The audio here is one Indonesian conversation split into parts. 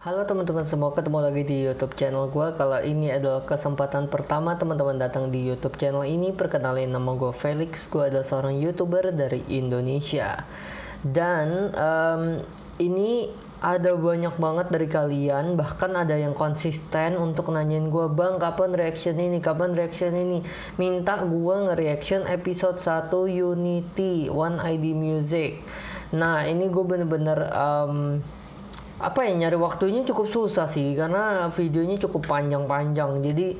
Halo teman-teman semua, ketemu lagi di YouTube channel gue. Kalau ini adalah kesempatan pertama teman-teman datang di YouTube channel ini, perkenalin nama gue Felix. Gue adalah seorang YouTuber dari Indonesia. Dan ini ada banyak banget dari kalian, bahkan ada yang konsisten untuk nanyain gue, "Bang, kapan reaction ini? Kapan reaction ini?" Minta gue nge-reaction episode 1 Unity One ID Music. Nah, ini gue bener-bener nyari waktunya cukup susah sih, karena videonya cukup panjang-panjang. Jadi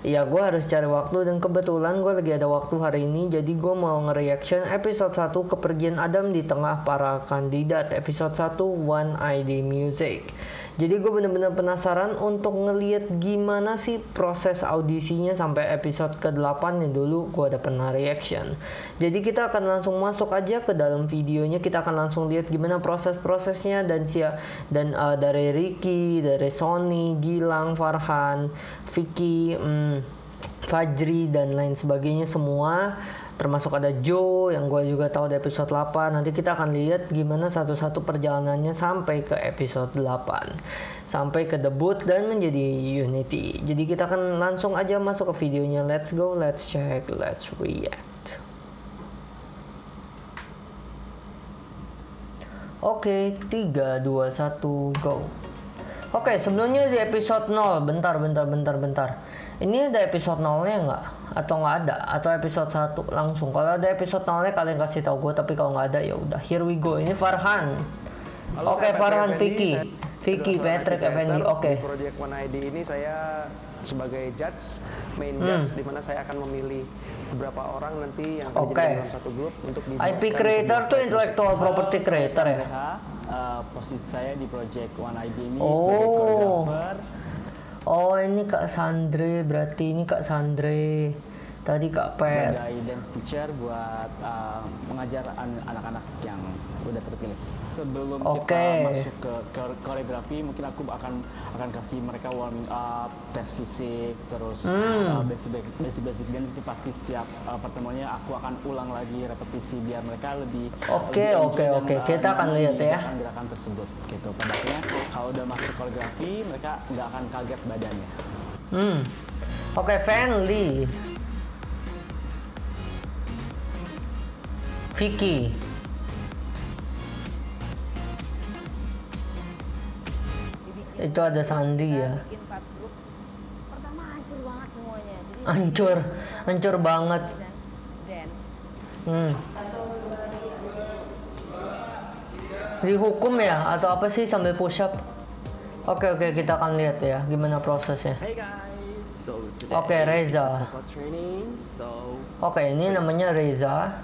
ya gue harus cari waktu, dan kebetulan gue lagi ada waktu hari ini. Jadi gue mau nge-reaction episode 1 Kepergian Adam di Tengah Para Kandidat, episode 1 One ID Music. Jadi gue bener-bener penasaran untuk ngeliat gimana sih proses audisinya sampai episode ke-8 nih. Dulu gue ada pernah reaction. Jadi kita akan langsung masuk aja ke dalam videonya. Kita akan langsung lihat gimana proses-prosesnya, dan dari Ricky, dari Sony, Gilang, Farhan, Vicky, Fajri, dan lain sebagainya semua. Termasuk ada Joe yang gue juga tahu di episode 8. Nanti kita akan lihat gimana satu-satu perjalanannya sampai ke episode 8, sampai ke debut dan menjadi Unity. Jadi kita akan langsung aja masuk ke videonya. Let's go, let's check, let's react. Oke, 3, 2, 1, go. Oke, sebelumnya di episode 0, bentar. Ini ada episode 0-nya nggak? Atau nggak ada? Atau episode 1 langsung? Kalau ada episode 0-nya kalian kasih tahu gue, tapi kalau nggak ada ya udah. Here we go. Ini Farhan. Oke, Farhan, Vicky, Patrick, Effendi. Oke. Di Project One ID ini saya sebagai main judge, di mana saya akan memilih beberapa orang nanti yang akan jadi dalam satu grup untuk IP creator tuh intellectual property creator ya? Posisi saya di Project One ID ini sebagai koreografer. Oh, ini Kak Sandre, berarti ini Kak Sandre. Tadi Kak Pet. Sebagai dance teacher buat mengajar anak-anak yang udah terpilih. Sebelum kita masuk ke koreografi, mungkin aku akan kasih mereka warming up, tes fisik, terus basic dance. Itu pasti setiap pertemuannya aku akan ulang lagi repetisi biar mereka lebih Oke. Kita akan lihat ya gerakan tersebut gitu. Pada akhirnya kalau udah masuk koreografi, mereka nggak akan kaget badannya. Oke, Fanly, Vicky, itu ada Sandi ya. Bikin 4 grup. Pertama hancur banget semuanya. Jadi Hancur banget. dance. Dihukum ya atau apa sih sambil push up? Oke, kita akan lihat ya gimana prosesnya. Hey guys, so today Oke, Reza. vocal training. So Oke, ini namanya Reza.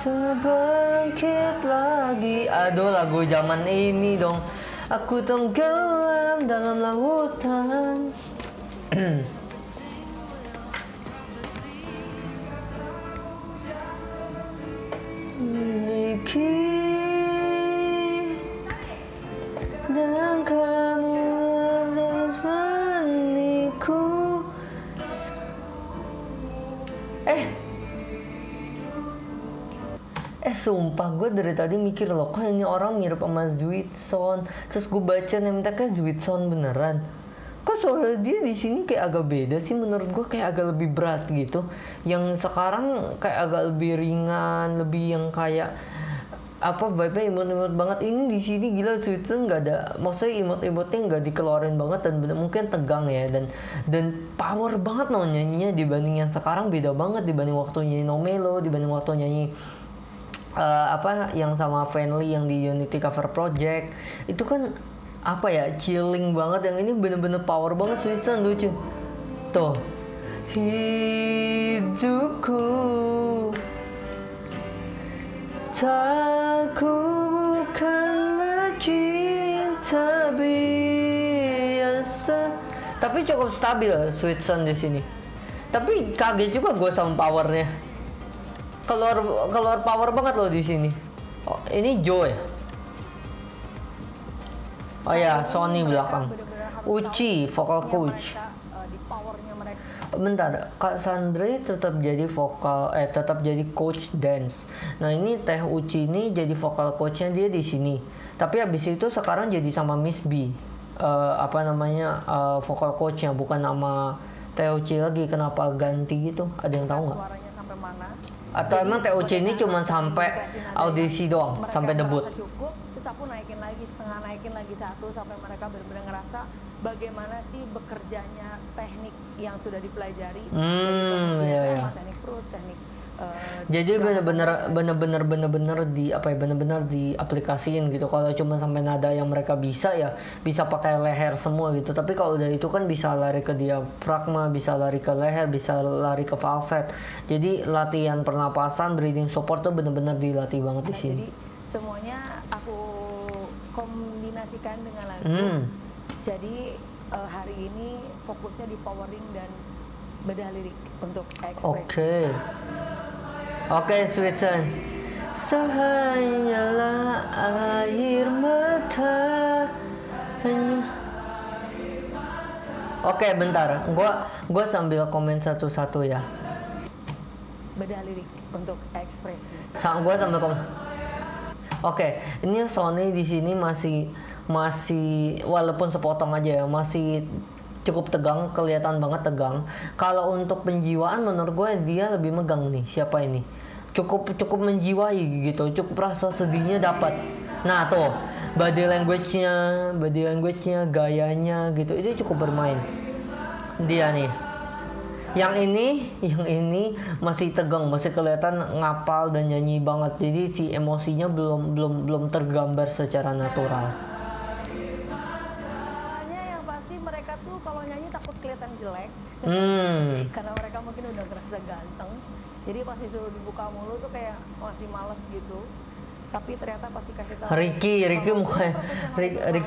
Sebangkit lagi. Aduh, lagu zaman ini dong. Aku tenggelam dalam lautan. Miliki dan kamu harus meniku. Sumpah gue dari tadi mikir loh, kok ini orang mirip sama Zwitson. Terus gue baca name tagnya Zwitson beneran. Kok suara dia di sini kayak agak beda sih, menurut gue kayak agak lebih berat gitu. Yang sekarang kayak agak lebih ringan, lebih yang kayak vibe-nya imut-imut banget. Ini di sini gila, Zwitson nggak ada, maksudnya imut-imutnya nggak dikeluarin banget, dan mungkin tegang ya, dan power banget nyanyinya dibanding yang sekarang. Beda banget dibanding waktu nyanyi No Melo, dibanding waktu nyanyi yang sama Fanly yang di Unity Cover Project. Itu kan chilling banget. Yang ini bener-bener power banget. Zwitson lucu tuh. Hidupku tak bukanlah cinta biasa, tapi cukup stabil Zwitson di sini. Tapi kaget juga gue sama powernya. Keluar power banget loh di sini. Oh, ini Joe ya? Oh ya, Sony belakang. Uci, vocal coach. bentar, Kak Sandre tetap jadi tetap jadi coach dance. Nah ini Teh Uci ini jadi vokal coachnya dia di sini. Tapi habis itu sekarang jadi sama Miss B, vokal coachnya, bukan nama Teh Uci lagi. Kenapa ganti gitu? Ada yang tahu nggak? Suaranya sampai mana? Atau emang Teh Uci ini cuma sampai audisi doang, Mereka sampai debut? merasa cukup, terus aku naikin lagi setengah, naikin lagi satu, sampai mereka benar-benar ngerasa bagaimana sih bekerjanya teknik yang sudah dipelajari. Iya. Teknik perut, teknik Jadi bener-bener diaplikasiin gitu. Kalau cuma sampai nada yang mereka bisa ya bisa pakai leher semua gitu. Tapi kalau udah itu kan bisa lari ke diafragma, bisa lari ke leher, bisa lari ke falset. Jadi latihan pernapasan, breathing support tuh bener-bener dilatih banget di sini. Jadi semuanya aku kombinasikan dengan lagu. Jadi hari ini fokusnya di powering dan bedah lirik untuk ekspresi. Oke, Sweet Sun. Sahanyalah air mata hanya. Oke, bentar. Gua sambil komen satu-satu ya. Bedah lirik untuk ekspresi. Gua sambil komen. Oke, ini Sony di sini masih walaupun sepotong aja ya, masih cukup tegang, kelihatan banget tegang. Kalau untuk penjiwaan menurut gue dia lebih megang nih. Siapa ini? Cukup menjiwai gitu, cukup rasa sedihnya dapat. Nah tuh, body language-nya, gayanya gitu, itu cukup bermain. Dia nih. Yang ini masih tegang, masih kelihatan ngapal dan nyanyi banget. Jadi si emosinya belum tergambar secara natural. Yang pasti mereka tuh kalau nyanyi takut kelihatan jelek. Karena mereka mungkin udah ngerasa ganteng. Jadi pas disuruh dibuka mulut tuh kayak masih males gitu. Tapi ternyata pasti kasih tahu. Ricky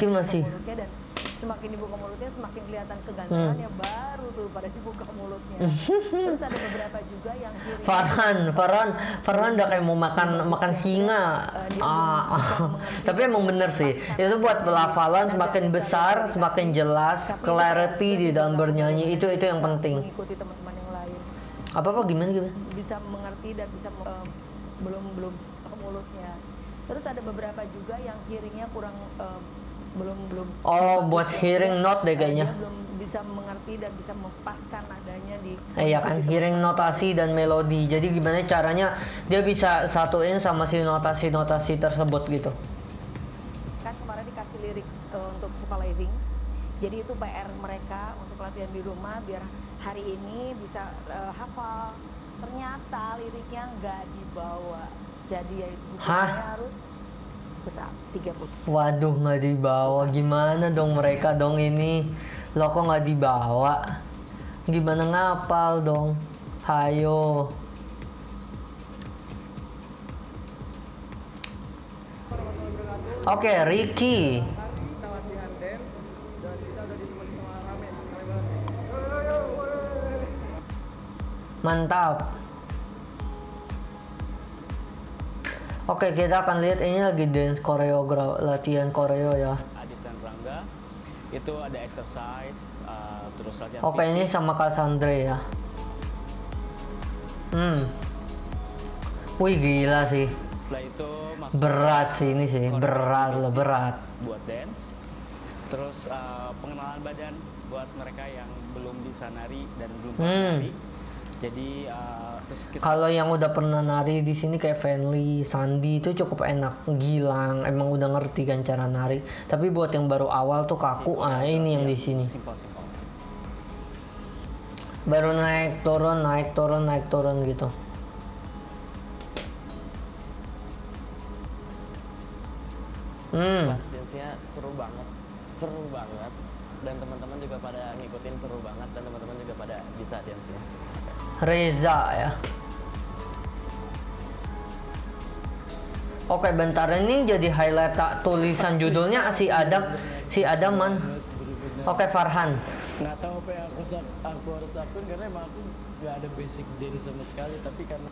masih. Dan semakin dibuka mulutnya semakin kelihatan kegantengannya, baru tuh pada dibuka mulutnya. Terus ada beberapa juga yang Farhan udah kayak mau makan singa. Tapi emang bener sih. Itu buat pelafalan semakin besar, semakin jelas, clarity di dalam bernyanyi itu yang penting. Mengikuti teman-teman yang lain. Gimana? Bisa mengerti dan bisa belum ke mulutnya. Terus ada beberapa juga yang hearingnya kurang belum. Buat hearing note deh kayaknya. Dia belum bisa mengerti dan bisa mempaskan nadanya di. Iya kan, hearing notasi dan melodi. Jadi gimana caranya dia bisa satuin sama si notasi tersebut gitu. Kan kemarin dikasih lirik untuk vocalizing. Jadi itu PR mereka untuk latihan di rumah biar hari ini bisa hafal. Ternyata liriknya nggak dibawa. Jadi ya itu bukunya harus besar 30. Waduh, nggak dibawa. Gimana dong mereka dong ini? Lo kok nggak dibawa? Gimana ngapal dong? Hayo. Oke, Ricky. Kita latihan dance dan kita udah ditemani sama Ramen. Mantap. Oke, kita akan lihat ini lagi dance latihan koreo ya. Adit dan Rangga itu ada exercise, terus latihan Oke, ini sama Kak Sandre ya. Wih, gila sih. Setelah itu masuk Berat sih ini sih, berat. buat dance. Terus pengenalan badan buat mereka yang belum bisa nari dan belum pernah nari. Jadi Kalau yang udah pernah nari di sini kayak Fenly, Sandi itu cukup enak, Gilang emang udah ngerti kan cara nari. Tapi buat yang baru awal tuh kaku, ini yang di sini. Simple. Baru naik turun gitu. Dance-nya seru banget dan teman-teman juga pada ngikutin, seru banget dan teman-teman juga pada bisa dance-nya. Reza ya. Oke, bentar, ini jadi highlight tulisan judulnya si Adam man. Oke, Farhan. Nggak tahu apa yang aku harus lakuin karena emang aku nggak ada basic dance sama sekali, tapi karena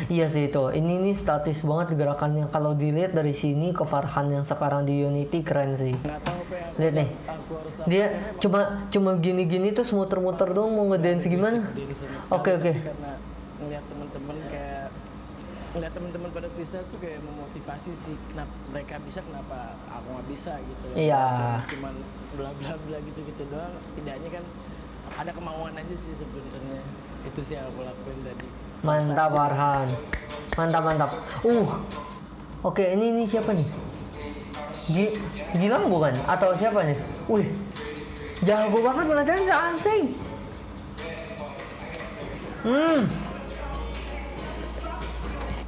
Iya sih itu. Ini nih statis banget gerakannya. Kalau dilihat dari sini ke Farhan yang sekarang di Unity keren sih. nggak tahu apa yang Lihat nih. aku aku harus Dia cuma gini-gini terus muter-muter doang mau ngedance gimana? dance sama sekali. Oke. Tapi karena ngelihat teman-teman pada freestyle tuh kayak memotivasi sih, kenapa mereka bisa, kenapa aku nggak bisa gitu. Iya. Cuman bla bla bla gitu doang, setidaknya kan ada kemauan aja sih sebenarnya. Itu sih yang aku lakuin tadi. Mantap Farhan. Mantap. Oke, ini siapa nih? Gilang bukan? Atau siapa nih? Wih, jago banget ngedance asing.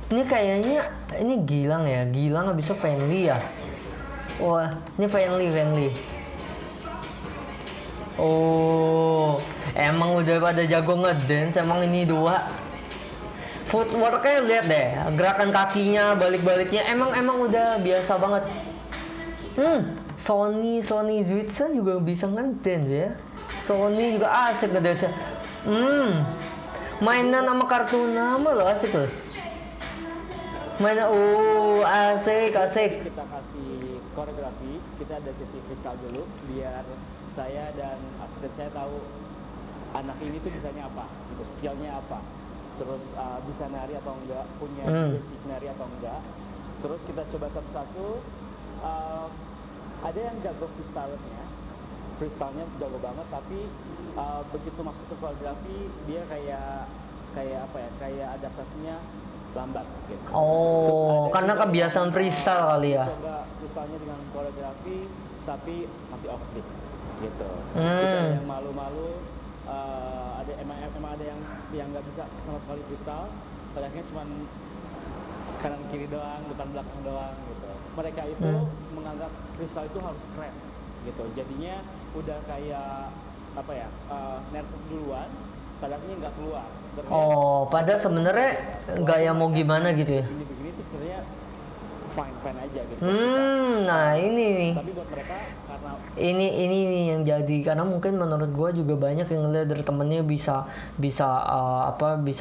Ini kayaknya ini Gilang ya. Gilang habis itu Fenly ya. Wah, ini Fenly. Oh, emang udah pada jago ngedance. Emang ini dua. Footworknya lihat deh, gerakan kakinya, balik-baliknya emang udah biasa banget. Sony Zwitzer juga bisa ngedance ya. Sony juga asik ngedance. Mainan sama kartu nama loh, asik loh. Asik. Kita kasih koreografi, kita ada sesi freestyle dulu biar saya dan asisten saya tahu anak ini tuh bisanya apa, gitu, skillnya apa, terus bisa nari atau enggak, punya basic nari atau enggak. Terus kita coba satu-satu. Ada yang jago freestylenya jago banget, tapi begitu masuk ke koreografi dia kayak adaptasinya lambat gitu. Karena kebiasaan freestyle kali ya. Coba freestylenya dengan koreografi tapi masih off beat gitu. Terus ada yang malu-malu, emang ada yang nggak bisa sama sekali freestyle, padahal cuma kanan kiri doang, depan belakang doang gitu. Mereka itu menganggap freestyle itu harus keren gitu. Jadinya udah kayak nervous duluan, padahal nggak keluar. Padahal sebenarnya gaya mau gimana gitu ya. Begini itu sebenarnya fine aja gitu. Nah ini nih. Tapi buat mereka karena ini nih yang jadi, karena mungkin menurut gue juga banyak yang ngeliat dari temennya bisa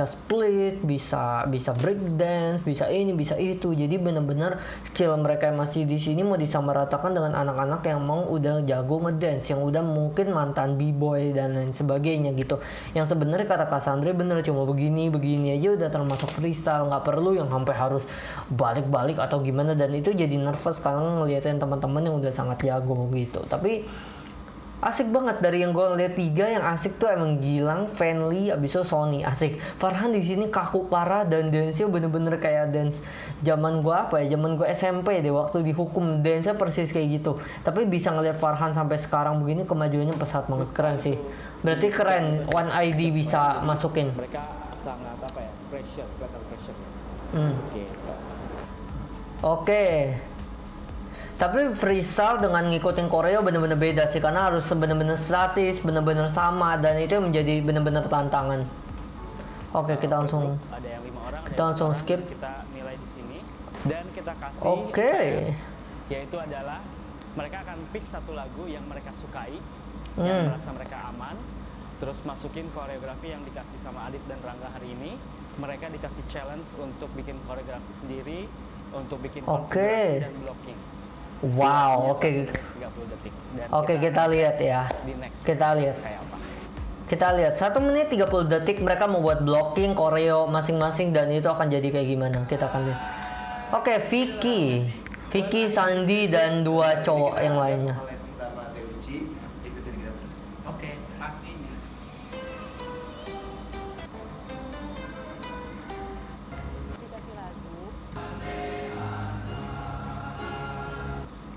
split, bisa break dance, bisa ini bisa itu. Jadi benar-benar skill mereka yang masih di sini mau disamaratakan dengan anak-anak yang mau udah jago ngedance, yang udah mungkin mantan b-boy dan lain sebagainya gitu. Yang sebenarnya kata Cassandra bener, cuma begini aja udah termasuk freestyle, nggak perlu yang sampai harus balik-balik atau gimana, dan itu jadi nervous karena ngeliatin teman-teman yang udah sangat jago gitu. Tapi asik banget. Dari yang gue ngeliat 3 yang asik tuh emang Gilang, Fenly, abis itu Sony asik. Farhan di sini kaku parah dan dance-nya bener-bener kayak dance zaman gue SMP deh, waktu dihukum dance-nya persis kayak gitu. Tapi bisa ngeliat Farhan sampai sekarang begini, kemajuannya pesat banget, keren sih. Berarti keren One ID bisa masukin. mereka sangat pressure. Oke. Tapi freestyle dengan ngikutin koreo bener-bener beda sih, karena harus bener-bener statis, bener-bener sama, dan itu yang menjadi bener-bener tantangan. Oke, kita langsung Ada yang 5 orang, kita langsung skip. kita nilai di sini dan kita kasih Oke. yaitu adalah mereka akan pick satu lagu yang mereka sukai, yang merasa mereka aman, terus masukin koreografi yang dikasih sama Adit dan Rangga hari ini. Mereka dikasih challenge untuk bikin koreografi sendiri, untuk bikin konfigurasi dan blocking. Wow, oke. 30 detik. Dan Oke, kita lihat ya. di next Kita lihat. kayak apa. Kita lihat 1 menit 30 detik mereka mau buat blocking, koreo masing-masing, dan itu akan jadi kayak gimana. Kita akan lihat. Oke, Vicky, Sandi, dan 2 cowok yang lainnya. Dikasih lagu.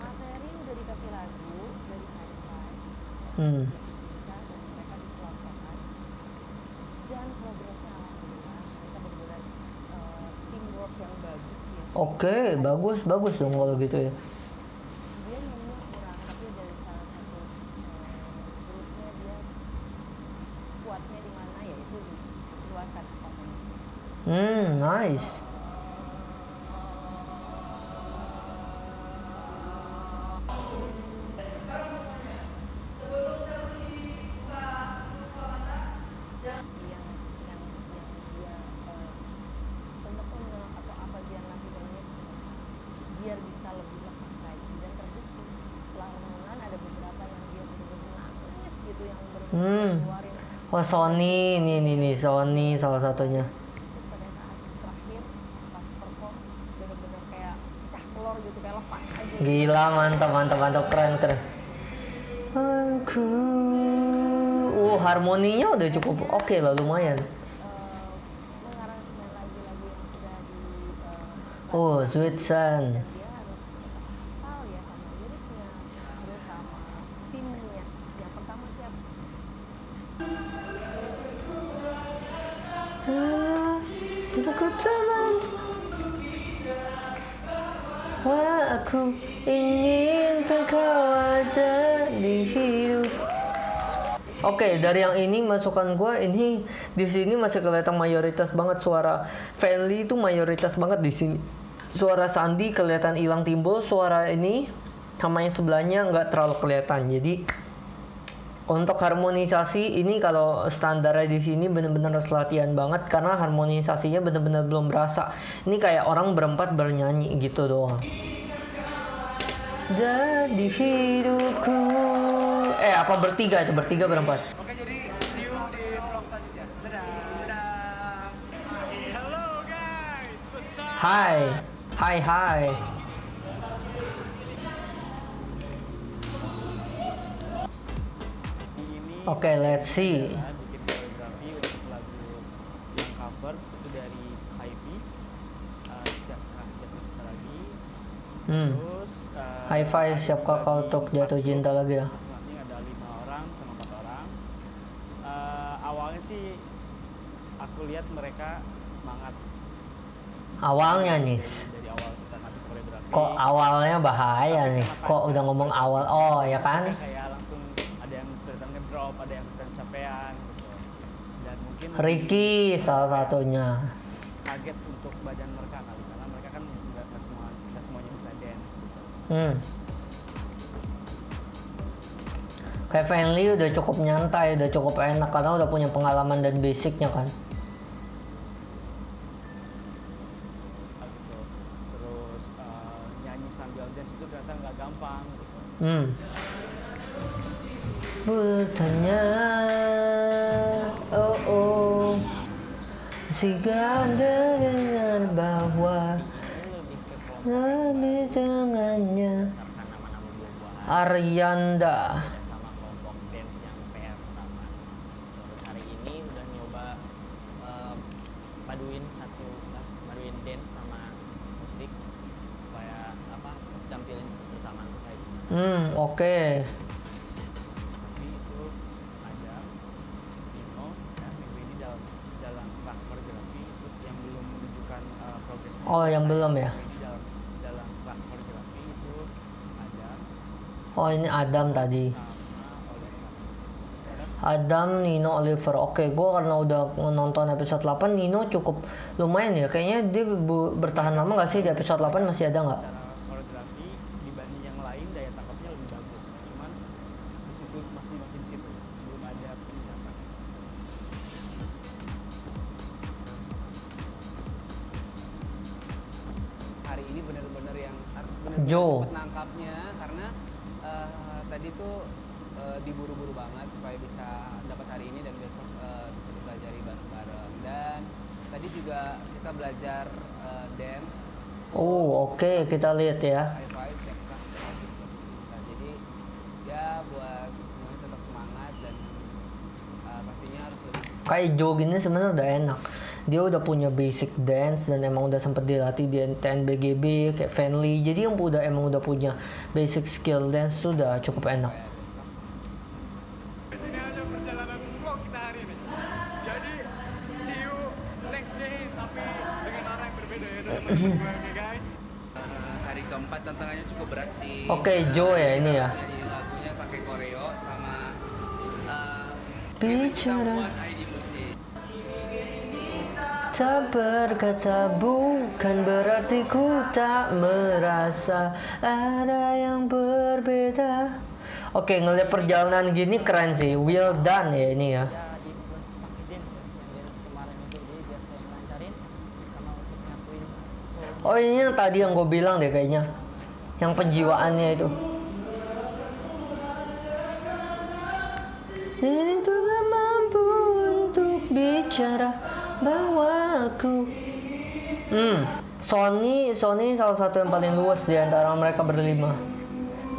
Materi udah dikasih lagu dari Hi-Fi. Mereka dikelompokkan. Dan progresnya alhamdulillah mereka benar-benar teamwork yang bagus ya. Oke, bagus dong kalau gitu ya. Dia nyanyinya kurang, tapi dari salah satu grupnya dia kuatnya di mana ya itu dikeluarkan performance. Nice. yang dia unek-unek atau apa dia lakukannya bisa lepas biar bisa lebih lepas lagi, dan terbukti setelah renungan ada beberapa yang dia itu yang Hmm. keluarin. Oh Sony, nih Sony salah satunya. Terus pada saat terakhir pas perform bener-bener kayak pecah telur gitu, kayak lepas aja. Gila, mantap, keren. Aku, harmoninya udah cukup oke lah, lumayan. Mengaransemen lagu-lagu yang sudah di Oh, Sweet Sun. dia harus hafal ya sama liriknya, terus sama timnya. Yang pertama siapa? Aku teman. Wah, aku ingin kau ada di hidup. Oke, dari yang ini masukan gue ini di sini masih kelihatan mayoritas banget suara Fenly itu mayoritas banget di sini. Suara Sandi kelihatan hilang timbul, suara ini sama yang sebelahnya nggak terlalu kelihatan. Jadi untuk harmonisasi ini kalau standarnya di sini bener-bener harus latihan banget karena harmonisasinya bener-bener belum berasa. Ini kayak orang berempat bernyanyi gitu doang. Jadi hidupku. Apa bertiga itu? Bertiga berempat. Oke, jadi see you di vlog selanjutnya. Dadah. Hello guys. What's up? Hai. Ini Oke, let's see. bikin koreografi untuk lagu yang cover itu dari Hy-Vee, siapkah jatuh cinta lagi, terus High five, siapkah kau untuk jatuh cinta lagi ya? masing-masing ada 5 orang sama 4 orang. Awalnya sih aku lihat mereka semangat Awalnya nih. dari awal kita ngasih koreografi. Kok awalnya bahaya nih? Kok udah ngomong awal? Oh, ya kan? Kayak langsung ada yang kelihatan ngedrop, ada yang kelihatan capean gitu. Dan mungkin Ricky salah satunya. kaget untuk badan mereka kali karena mereka kan nggak semuanya bisa dance gitu. Kayak Fenly udah cukup nyantai, udah cukup enak karena udah punya pengalaman dan basicnya kan. Gitu. Terus nyanyi sambil dance itu ternyata nggak gampang gitu. Bertanya, oh, si ganda dengan bahwa lebih dengannya. Berdasarkan nama-nama buah-buahan Aryanda. sama kelompok dance yang PR pertama. Terus hari ini udah nyoba paduin dance sama musik supaya tampilin bersama kayak gitu. Oke. Tapi itu ada Dino dan minggu ini dalam kelas koreografi itu yang belum menunjukkan progresnya. Oh, yang belum ya? Dalam kelas koreografi itu ada Oh, ini Adam tadi. sama Oliver. Adam, Nino, Oliver. Oke, gue karena udah nonton episode 8, Nino cukup lumayan ya. Kayaknya dia bertahan lama gak sih di episode 8? Masih ada nggak? Cara koreografi dibanding yang lain daya tangkapnya lebih bagus. Cuman di situ masih di situ belum ada peningkatan. Hari ini benar-benar yang harus Joe. benar-benar cepet nangkapnya karena tadi tuh diburu-buru banget supaya bisa dapat hari ini dan besok bisa dipelajari bareng-bareng. Dan tadi juga kita belajar dance. Oh, oke, kita lihat ya. High-five, siapkah jatuh cinta. Jadi ya buat semuanya tetap semangat dan pastinya harus lebih. Kayak Joe gini sebenarnya udah enak. Dia udah punya basic dance dan emang udah sempet dilatih di TNBGB kayak Fenly. Jadi yang emang udah punya basic skill dance sudah cukup enak. Ini aja perjalanan vlog kita hari ini. Jadi see you next day tapi dengan orang yang berbeda ya dari teman-teman gue, oke guys. Hari keempat tantangannya cukup berat sih. Oke, Joe ya ini ya. Nyanyi lagunya pakai koreo sama Bicara buat ID musik. tak berkata bukan berarti ku tak merasa ada yang berbeda. Oke, ngeliat perjalanan gini keren sih. Well done ya ini ya. Ya di plus pakai dance ya, yang dance kemarin itu jadi biar saya ngelancarin sama untuk nyatuin soul. Oh ini yang tadi yang gue bilang deh kayaknya. Yang penjiwaannya itu. dan itu gak mampu untuk bicara bahwa aku. Sony salah satu yang paling luas di antara mereka berlima.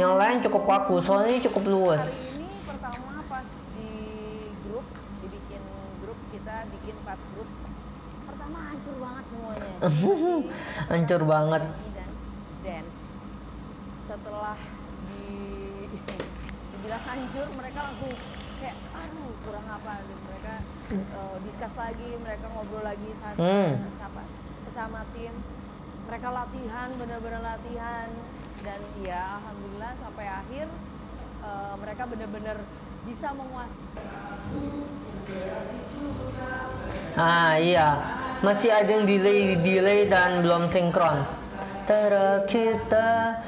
Yang lain cukup kaku, Sony cukup luas. Hari ini pertama pas dibikin grup, kita bikin 4 grup. Pertama hancur banget semuanya. Hancur banget. Dan dance. Setelah dibilang hancur, mereka langsung kayak aduh kurang apa. Dan mereka discuss lagi, mereka ngobrol lagi sesama tim. Mereka latihan, benar-benar latihan. Dan ya alhamdulillah sampai akhir mereka benar-benar bisa menguasai. Iya, masih ada yang delay dan belum sinkron. Kita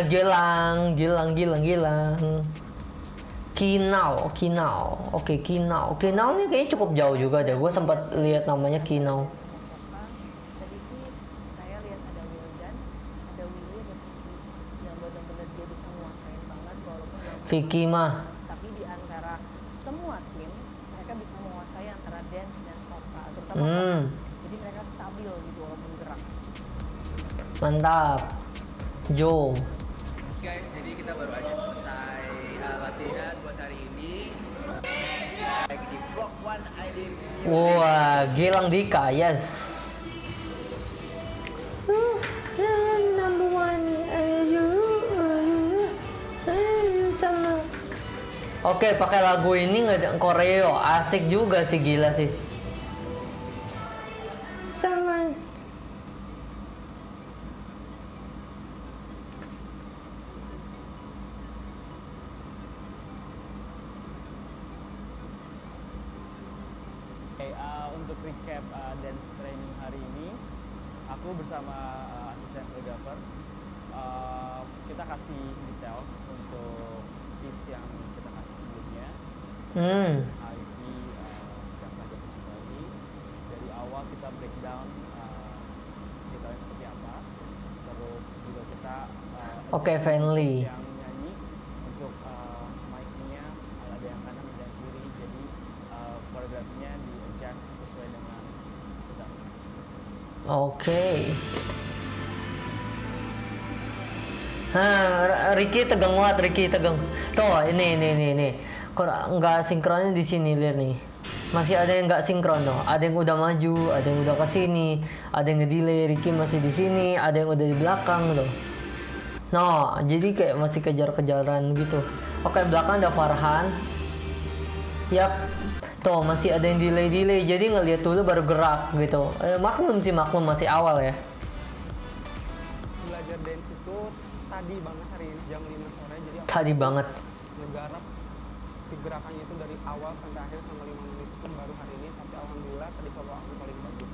gilang. Kinau. Oke, Kinau ini kayaknya cukup jauh juga deh. Gue sempat lihat namanya Kinau. Tadi sih saya lihat ada Wildan, ada Willy, ada Vicky yang benar-benar dia bisa menguasai banget walaupun Vicky mah. tapi di antara semua tim mereka bisa menguasai antara dance dan vokal terutama vokal. Jadi mereka stabil gitu walaupun gerak. Mantap. Joe. Guys, jadi kita baru aja selesai latihan buat hari ini. Lagi di vlog One ID. Wah, Gilang Dika, yes. Number one, Oke, pakai lagu ini nggak koreo, asik juga sih, gila sih. Sama. Untuk recap dance training hari ini, aku bersama asisten koreografer kita kasih detail untuk piece yang kita kasih sebelumnya. Ivy siap belajar lagi. Dari awal kita breakdown detailnya seperti apa. Terus juga kita Oke, Fanly. yang nyanyi untuk mic-nya ada yang kanan ada yang kiri, jadi koreografinya di adjust sesuai dengan kita. Oke. Ricky tegang banget, Ricky tegang. Tuh, ini. Kok nggak sinkronnya di sini, lihat nih. Masih ada yang nggak sinkron tuh. Ada yang udah maju, ada yang udah ke sini, ada yang ngedelay. Ricky masih di sini, ada yang udah di belakang tuh. No, jadi kayak masih kejar-kejaran gitu. Oke, belakang ada Farhan. Yap. Tuh, masih ada yang delay. Jadi ngeliat dulu baru gerak gitu. Maklum masih awal ya. Belajar dance itu tadi banget hari ini jam 5 sore, jadi aku Tadi banget. ngegarap si gerakannya itu dari awal sampai akhir sama 5 menit itu baru hari ini, tapi alhamdulillah tadi kalau aku paling bagus.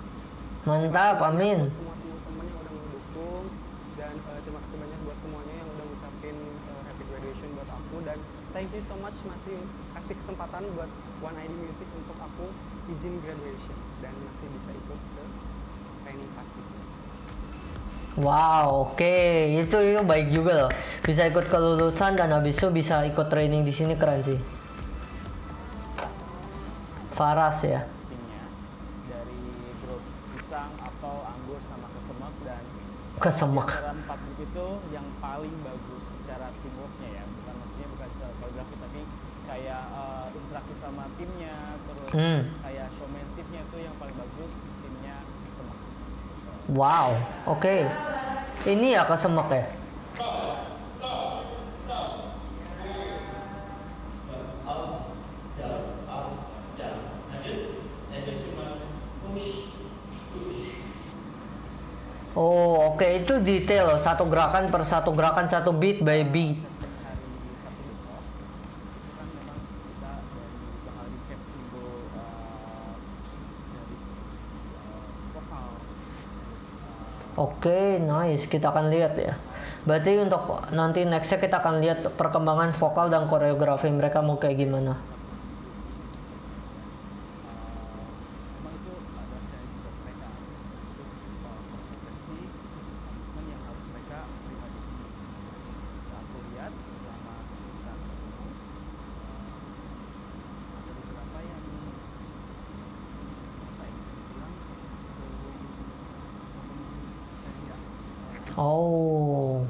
Mantap, amin. Semua teman-teman yang udah mendukung dan terima kasih banyak buat semuanya yang udah ngucapin happy graduation buat aku, dan thank you so much masih kasih kesempatan buat One ID Music untuk aku izin graduation dan masih bisa ikut ke training class di sini. Wow, oke. Itu baik juga loh. Bisa ikut kelulusan dan habis itu bisa ikut training di sini, keren sih. Faras ya. Timnya dari grup pisang, apel, anggur sama kesemak, dan Kesemak. antara 4 grup itu yang paling bagus secara teamworknya ya, maksudnya bukan secara koreografi tapi kayak interaksi sama timnya, terus kayak showmanshipnya itu yang paling bagus timnya kesemak. Wow, oke. Ini ya Kesemak ya. Oh, oke, itu detail loh. Satu gerakan per satu gerakan, satu beat by beat. Hari Sabtu besok itu kan memang kita bakal recap seminggu dari vokal. Oke, nice. Kita akan lihat ya. Berarti untuk nanti nextnya kita akan lihat perkembangan vokal dan koreografi mereka mau kayak gimana. Memang itu ada challenge buat mereka untuk konsekuensi komitmen yang harus mereka terima di sini. Nah, aku lihat selama kita ketemu Oh.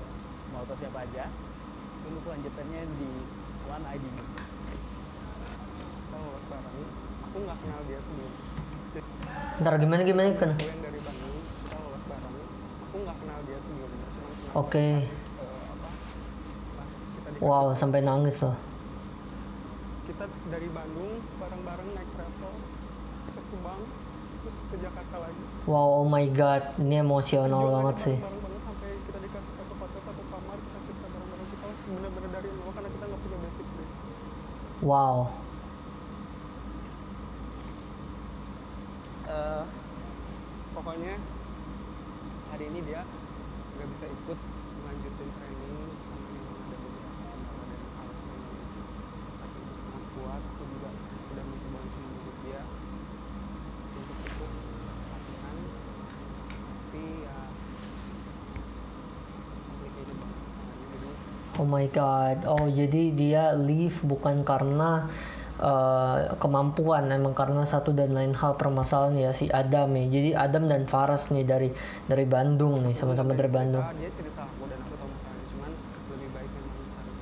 Mau tahu siapa aja? Tunggu kelanjutannya di One ID Music. Kita lolos bareng. Aku nggak kenal dia sebelumnya. Ntar gimana kan? Aku yang dari Bandung, kita lolos bareng. Aku nggak kenal dia sebelumnya, cuma kenal Oke. pas kita dikasih Wow, tahu. sampai nangis loh. Kita dari Bandung bareng-bareng naik travel ke Subang, terus ke Jakarta lagi. Wow, oh my god, ini emosional Perjuangannya banget sih. bareng-bareng sampai kita dikasih satu hotel, satu kamar, kita cerita bareng-bareng. Kita bener-bener dari nol karena kita nggak punya basic needs. Wow. Pokoknya hari ini dia nggak bisa ikut melanjutin training karena memang ada beberapa kendala dan alasan tapi itu sangat kuat. Aku juga udah mencoba untuk membujuk dia untuk ikut latihan, tapi ya complicated banget masalahnya. Jadi Oh my god. Oh, jadi dia leave bukan karena kemampuan, emang karena satu dan lain hal permasalahan ya si Adam ya. Jadi Adam dan Faras nih dari Bandung nih, sama-sama dari Bandung. dia cerita aku dan aku tahu masalahnya, cuman lebih baik memang harus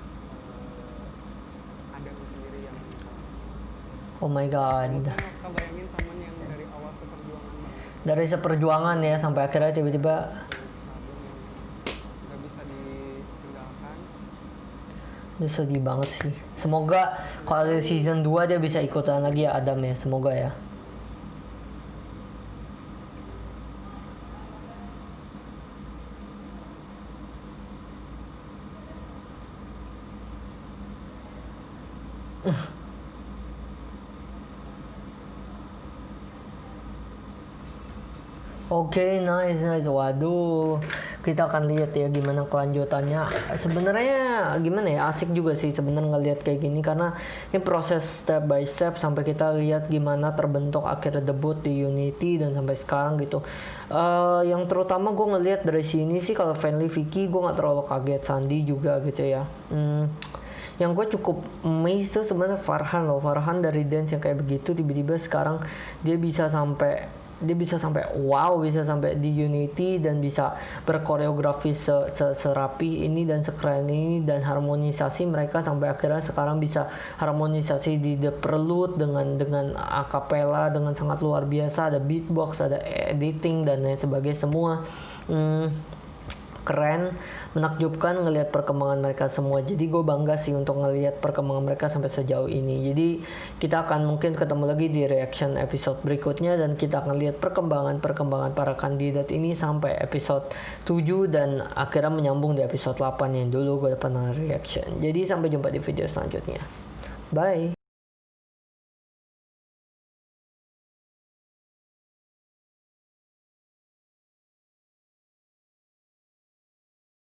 ada sendiri yang cerita. Oh my god. Bisa nggak bayangin teman yang dari awal seperjuangan banget Dari seperjuangan ya sampai akhirnya tiba-tiba nggak bisa ditinggalkan. ini sedih banget sih. Semoga kalau ada season 2 dia bisa ikutan lagi ya Adam ya. Semoga ya. Oke, nice. Waduh, kita akan lihat ya gimana kelanjutannya. Sebenarnya gimana ya, asik juga sih sebenarnya ngelihat kayak gini karena ini proses step by step sampai kita lihat gimana terbentuk akhirnya debut di Unity dan sampai sekarang gitu. Yang terutama gue ngelihat dari sini sih kalau Fanly Vicky gue nggak terlalu kaget, Sandi juga gitu ya. Yang gue cukup amazed tuh sebenarnya Farhan dari dance yang kayak begitu tiba-tiba sekarang dia bisa sampai wow, bisa sampai di Unity dan bisa berkoreografi serapi ini dan sekeren ini dan harmonisasi mereka sampai akhirnya sekarang bisa harmonisasi di The Prelude dengan acapella dengan sangat luar biasa, ada beatbox, ada editing dan lain sebagainya semua. Keren, menakjubkan ngelihat perkembangan mereka semua. Jadi gue bangga sih untuk ngelihat perkembangan mereka sampai sejauh ini. Jadi kita akan mungkin ketemu lagi di reaction episode berikutnya dan kita akan lihat perkembangan para kandidat ini sampai episode 7 dan akhirnya menyambung di episode 8 yang dulu gue pernah reaction. Jadi sampai jumpa di video selanjutnya. Bye.